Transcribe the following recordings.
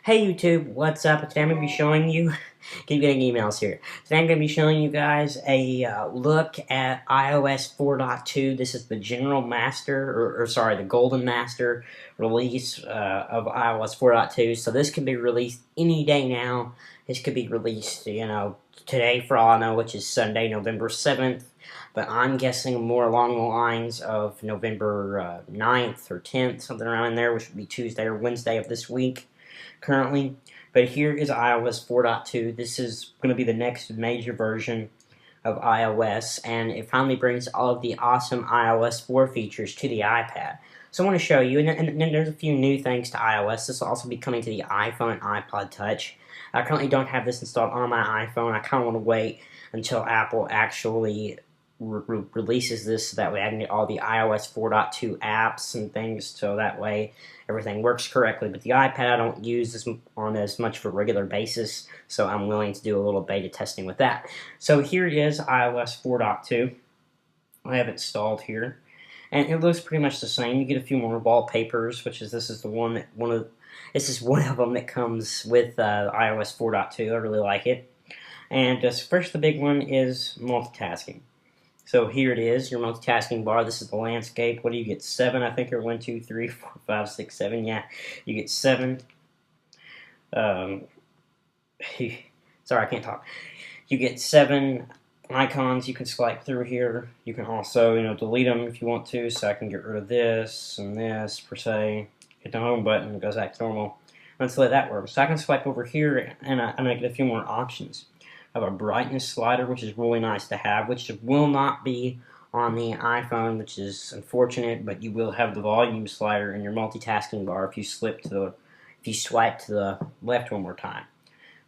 Hey YouTube, what's up? Today I'm going to be showing you, keep getting emails here. Today I'm going to be showing you guys a look at iOS 4.2. This is the General Master, or sorry, the Golden Master release of iOS 4.2. So this can be released any day now. This could be released, today for all I know, which is Sunday, November 7th. But I'm guessing more along the lines of November 9th or 10th, something around in there, which would be Tuesday or Wednesday of this week currently. But here is iOS 4.2. This is going to be the next major version of iOS, and it finally brings all of the awesome iOS 4 features to the iPad. So I want to show you, and then there's a few new things to iOS. This will also be coming to the iPhone and iPod Touch. I currently don't have this installed on my iPhone. I kind of want to wait until Apple actually releases this so that way I can get all the iOS 4.2 apps and things, so that way everything works correctly. But the iPad I don't use on as much of a regular basis, so I'm willing to do a little beta testing with that. So here is iOS 4.2. I have it installed here, and it looks pretty much the same. You get a few more wallpapers, this is one of them that comes with iOS 4.2. I really like it. And first, the big one is multitasking. So here it is, your multitasking bar. This is the landscape. What do you get? 7, I think, or 1, 2, 3, 4, 5, 6, 7. Yeah, you get 7. Sorry, I can't talk. You get 7 icons you can swipe through here. You can also, delete them if you want to. So I can get rid of this and this per se. Hit the home button, it goes back to normal. Let's let that work. So I can swipe over here, and I get a few more options. I have a brightness slider, which is really nice to have, which will not be on the iPhone, which is unfortunate, but you will have the volume slider in your multitasking bar if you swipe to the left one more time.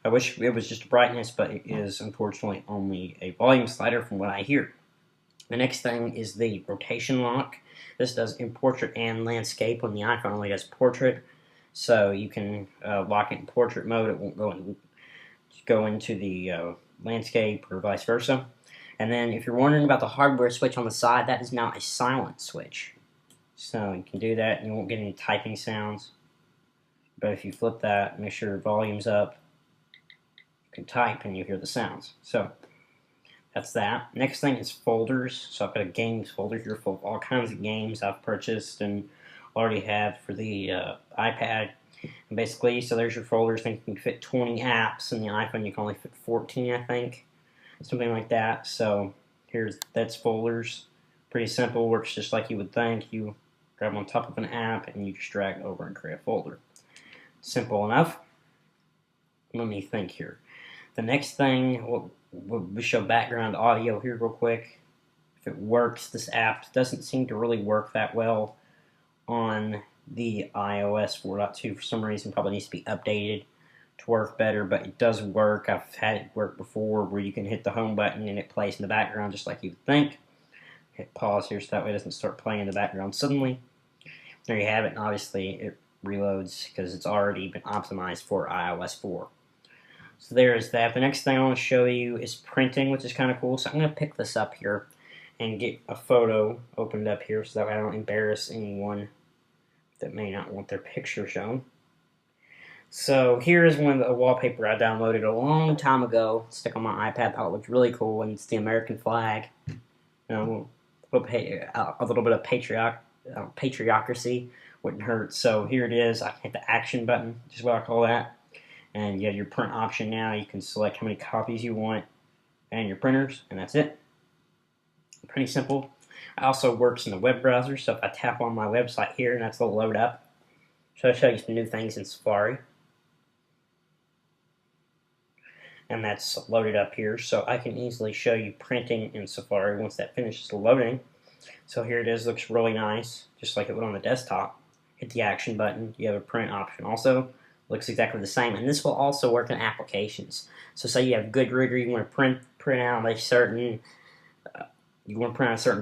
I wish it was just a brightness, but it is unfortunately only a volume slider from what I hear. The next thing is the rotation lock. This does in portrait and landscape when the iPhone only does portrait. So you can lock it in portrait mode. It won't go into the landscape or vice versa. And then if you're wondering about the hardware switch on the side, that is now a silent switch. So you can do that and you won't get any typing sounds. But if you flip that, make sure your volume's up, you can type and you hear the sounds. So that's that. Next thing is folders. So I've got a games folder here full of all kinds of games I've purchased and already have for the iPad. And basically, so there's your folders. I think you can fit 20 apps. In the iPhone, you can only fit 14, I think. Something like that. So that's folders. Pretty simple. Works just like you would think. You grab on top of an app and you just drag it over and create a folder. Simple enough. Let me think here. The next thing, we'll show background audio here real quick. If it works, this app doesn't seem to really work that well on the iOS 4.2 for some reason. Probably needs to be updated to work better, but it does work. I've had it work before where you can hit the home button and it plays in the background just like you would think. Hit pause here so that way it doesn't start playing in the background suddenly. There you have it, and obviously it reloads because it's already been optimized for iOS 4. So there is that. The next thing I want to show you is printing, which is kind of cool. So I'm going to pick this up here and get a photo opened up here so that way I don't embarrass anyone that may not want their picture shown. So here is a wallpaper I downloaded a long time ago, stuck on my iPad. Thought it looked really cool, and it's the American flag. A little bit of patriocracy wouldn't hurt. So here it is. I hit the action button, which is what I call that. And you have your print option now. You can select how many copies you want and your printers, and that's it. Pretty simple. It also works in the web browser, so if I tap on my website here, and that's a load up. So I'll show you some new things in Safari. And that's loaded up here, so I can easily show you printing in Safari once that finishes loading. So here it is, looks really nice, just like it would on the desktop. Hit the action button, you have a print option also. Looks exactly the same, and this will also work in applications. So say you have Goodreader, you want to print out a certain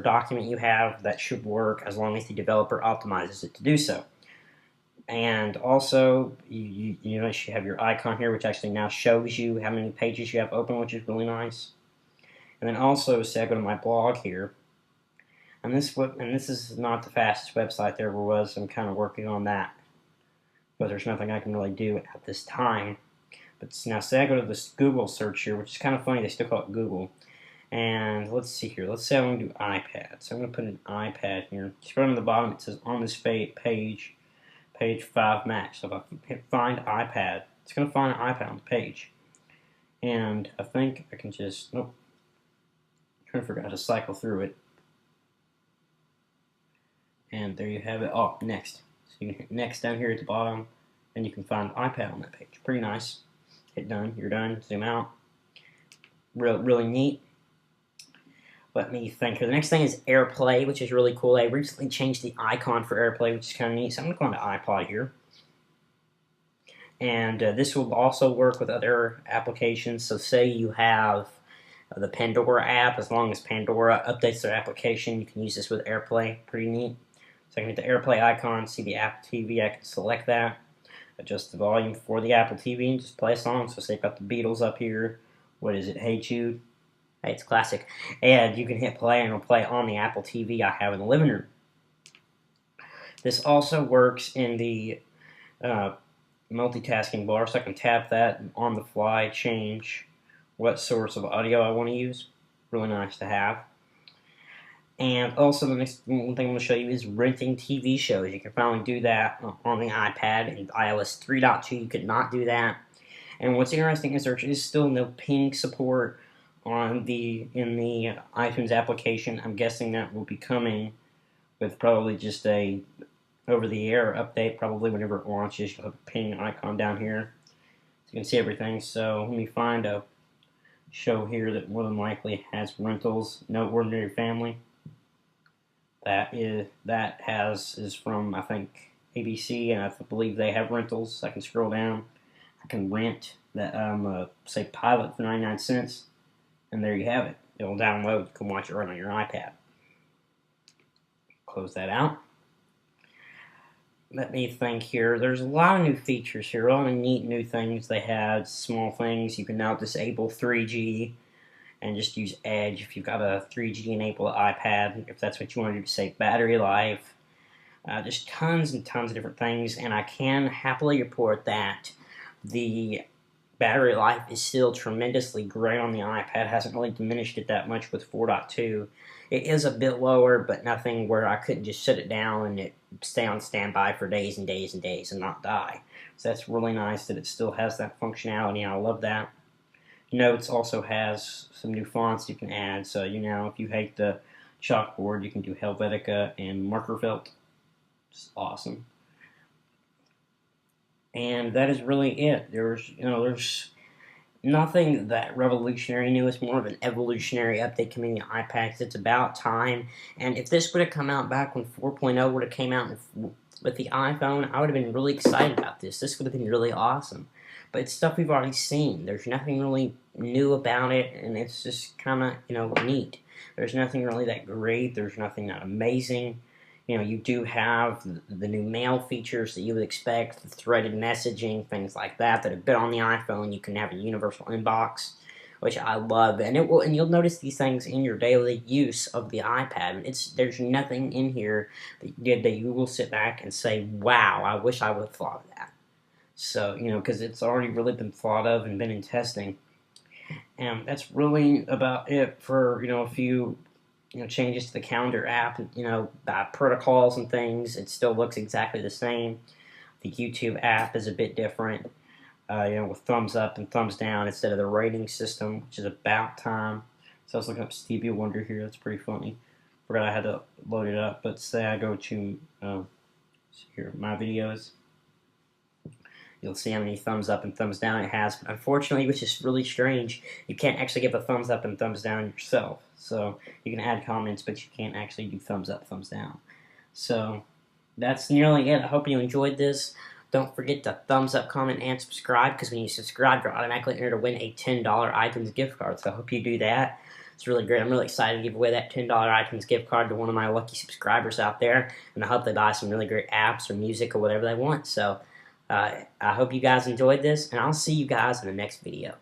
document you have, that should work as long as the developer optimizes it to do so. And also, you have your icon here, which actually now shows you how many pages you have open, which is really nice. And then also, say I go to my blog here, and this is not the fastest website there ever was. I'm kind of working on that. but there's nothing I can really do at this time. But now say I go to this Google search here, which is kind of funny, they still call it Google. And let's see here, let's say I want to do iPad. So I'm going to put an iPad here. Scroll down to the bottom, it says on this page 5 Max. So if I hit find iPad, it's going to find an iPad on the page. And I think I can just, nope, I'm trying to figure out how to cycle through it. And there you have it. Oh, next. So you can hit next down here at the bottom, and you can find iPad on that page. Pretty nice. Hit done. You're done. Zoom out. Really neat. Let me think here. The next thing is AirPlay, which is really cool. They recently changed the icon for AirPlay, which is kind of neat. So I'm going to go on to iPod here. And this will also work with other applications. So say you have the Pandora app. As long as Pandora updates their application, you can use this with AirPlay. Pretty neat. So I can hit the AirPlay icon, see the Apple TV. I can select that, adjust the volume for the Apple TV, and just play a song. So say I've got the Beatles up here. What is it? Hey Jude. Hey, it's classic. And you can hit play, and it'll play on the Apple TV I have in the living room. This also works in the multitasking bar, so I can tap that and on the fly change what source of audio I want to use. Really nice to have. And also the next one thing I'm going to show you is renting TV shows. You can finally do that on the iPad. In iOS 3.2 you could not do that. And what's interesting is there is still no ping support in the iTunes application. I'm guessing that will be coming with probably just a over-the-air update, probably whenever it launches. You'll have a ping icon down here, so you can see everything. So let me find a show here that more than likely has rentals. No Ordinary Family. That is from, I think, ABC, and I believe they have rentals. I can scroll down. I can rent that say Pilot for 99 cents, and there you have it. It'll download. You can watch it right on your iPad. Close that out. Let me think here. There's a lot of new features here, a lot of neat new things they have, small things. You can now disable 3G and just use Edge if you've got a 3G enabled iPad, if that's what you want to do to save battery life. Just tons and tons of different things, and I can happily report that the battery life is still tremendously great on the iPad. It hasn't really diminished it that much with 4.2. It is a bit lower, but nothing where I couldn't just shut it down and it stay on standby for days and days and days and not die. So that's really nice that it still has that functionality, and I love that. Notes also has some new fonts you can add, so if you hate the chalkboard, you can do Helvetica and marker felt. It's awesome. And that is really it. There's nothing that revolutionary new. It's more of an evolutionary update coming to iPad. It's about time. And if this would have come out back when 4.0 would have came out with the iPhone, I would have been really excited about this. This would have been really awesome. But it's stuff we've already seen. There's nothing really new about it, and it's just kind of, neat. There's nothing really that great. There's nothing that amazing. You do have the new mail features that you would expect, the threaded messaging, things like that have been on the iPhone. You can have a universal inbox, which I love, and you'll notice these things in your daily use of the iPad. There's nothing in here that you will sit back and say, "Wow, I wish I would have thought of that." So because it's already really been thought of and been in testing, and that's really about it for a few. Changes to the calendar app, protocols and things. It still looks exactly the same. The YouTube app is a bit different, with thumbs up and thumbs down instead of the rating system, which is about time. So I was looking up Stevie Wonder here. That's pretty funny. Forgot I had to load it up. But say I go to here, my videos. You'll see how many thumbs up and thumbs down it has. But unfortunately, which is really strange, you can't actually give a thumbs up and thumbs down yourself. So you can add comments, but you can't actually do thumbs up, thumbs down. So that's nearly it. I hope you enjoyed this. Don't forget to thumbs up, comment, and subscribe, because when you subscribe, you're automatically entered to win a $10 iTunes gift card. So I hope you do that. It's really great. I'm really excited to give away that $10 iTunes gift card to one of my lucky subscribers out there. And I hope they buy some really great apps or music or whatever they want. So I hope you guys enjoyed this, and I'll see you guys in the next video.